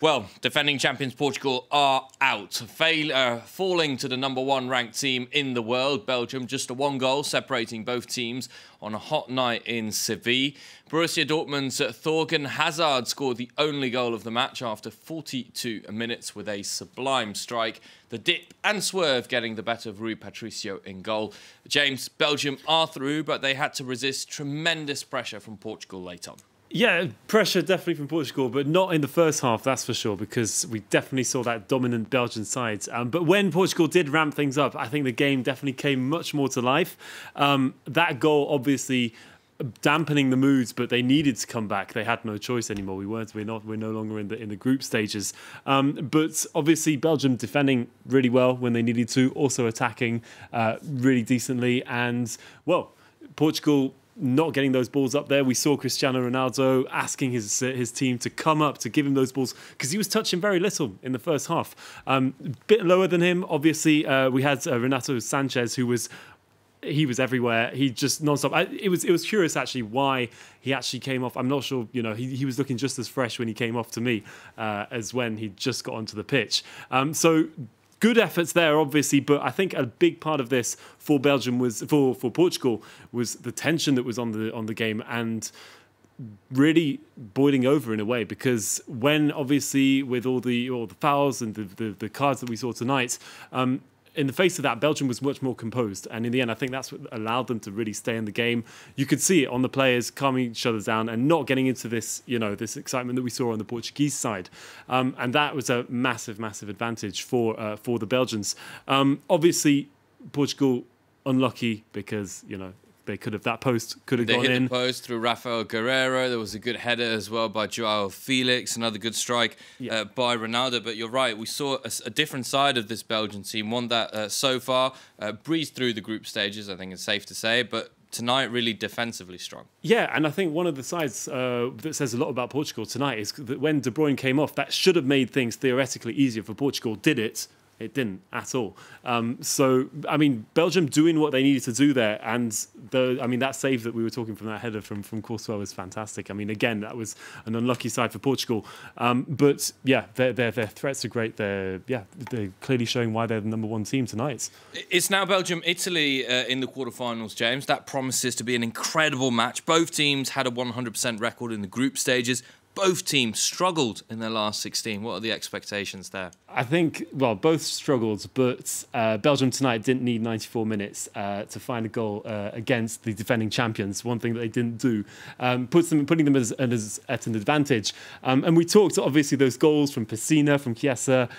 Well, defending champions Portugal are out, falling to the #1 ranked team in the world, Belgium. Just a one goal separating both teams on a hot night in Seville. Borussia Dortmund's Thorgan Hazard scored the only goal of the match after 42 minutes with a sublime strike. The dip and swerve getting the better of Rui Patricio in goal. James, Belgium are through, but they had to resist tremendous pressure from Portugal late on. Yeah, pressure definitely from Portugal, but not in the first half, that's for sure, because we definitely saw that dominant Belgian side. But when Portugal did ramp things up, I think the game definitely came much more to life. That goal obviously dampening the moods, but they needed to come back. They had no choice anymore. We're no longer in the group stages. But obviously Belgium defending really well when they needed to, also attacking really decently, and well, Portugal not getting those balls up there. We saw Cristiano Ronaldo asking his team to come up to give him those balls because he was touching very little in the first half. A bit lower than him, obviously. We had Renato Sanchez, who was everywhere. He just non-stop. It was curious actually why he actually came off. I'm not sure. You know, he was looking just as fresh when he came off to me as when he just got onto the pitch. So good efforts there, obviously, but I think a big part of this for Belgium was for Portugal was the tension that was on the game and really boiling over in a way, because when obviously with all the fouls and the cards that we saw tonight, in the face of that, Belgium was much more composed. And in the end, I think that's what allowed them to really stay in the game. You could see it on the players calming each other down and not getting into this, this excitement that we saw on the Portuguese side. And that was a massive, massive advantage for the Belgians. Obviously, Portugal unlucky because, they could have, that post could have gone in. They hit the post through Rafael Guerreiro. There was a good header as well by Joao Felix. Another good strike by Ronaldo. But you're right, we saw a different side of this Belgian team. One that so far breezed through the group stages, I think it's safe to say. But tonight, really defensively strong. Yeah, and I think one of the sides that says a lot about Portugal tonight is that when De Bruyne came off, that should have made things theoretically easier for Portugal. Did it? It didn't at all. So, I mean, Belgium doing what they needed to do there. And, that save that we were talking from that header from Courtois was fantastic. I mean, again, that was an unlucky side for Portugal. But, yeah, their threats are great. They're clearly showing why they're the #1 team tonight. It's now Belgium-Italy in the quarterfinals, James. That promises to be an incredible match. Both teams had a 100% record in the group stages. Both teams struggled in their last 16. What are the expectations there? I think, well, both struggled, but Belgium tonight didn't need 94 minutes to find a goal against the defending champions. One thing that they didn't do, putting them at an advantage. And we talked, obviously, those goals from Vasina, from Chiesa.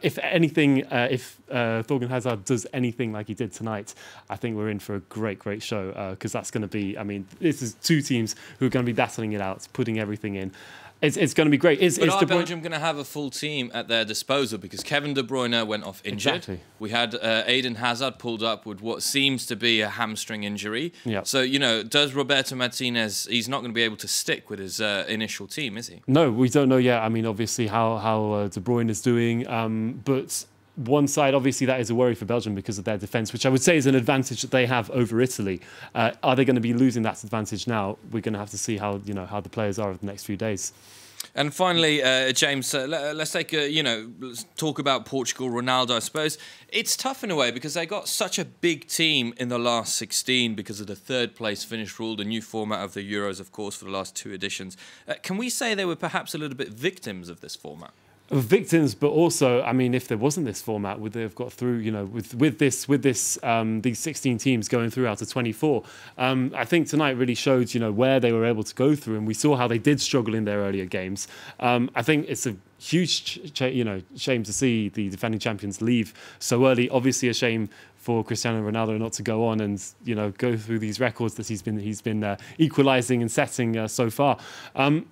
If anything, if Thorgan Hazard does anything like he did tonight, I think we're in for a great, great show, because that's going to be, I mean, this is two teams who are going to be battling it out, putting everything in. It's going to be great. But are Belgium going to have a full team at their disposal? Because Kevin De Bruyne went off injured. Exactly. We had Eden Hazard pulled up with what seems to be a hamstring injury. Yeah. So, does Roberto Martinez, he's not going to be able to stick with his initial team, is he? No, we don't know yet. I mean, obviously, how De Bruyne is doing. But one side, obviously, that is a worry for Belgium because of their defence, which I would say is an advantage that they have over Italy. Are they going to be losing that advantage now? We're going to have to see how the players are over the next few days. And finally, James, let's take let's talk about Portugal, Ronaldo. I suppose it's tough in a way because they got such a big team in the last 16 because of the third place finish rule, the new format of the Euros, of course, for the last 2 editions. Can we say they were perhaps a little bit victims of this format? Victims, but also, I mean, if there wasn't this format, would they have got through? With these 16 teams going through out of 24, I think tonight really showed where they were able to go through, and we saw how they did struggle in their earlier games. I think it's a huge shame to see the defending champions leave so early. Obviously, a shame for Cristiano Ronaldo not to go on and go through these records that he's been equalising and setting so far,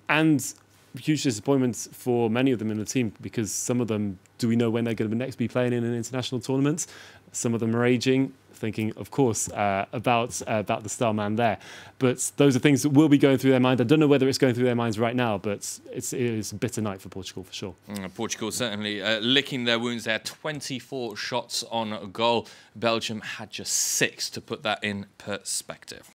and huge disappointments for many of them in the team, because some of them, do we know when they're going to next be playing in an international tournament? Some of them are aging, thinking, of course, about the star man there. But those are things that will be going through their mind. I don't know whether it's going through their minds right now, but it is a bitter night for Portugal for sure. Portugal certainly licking their wounds there. 24 shots on goal. Belgium had just 6, to put that in perspective.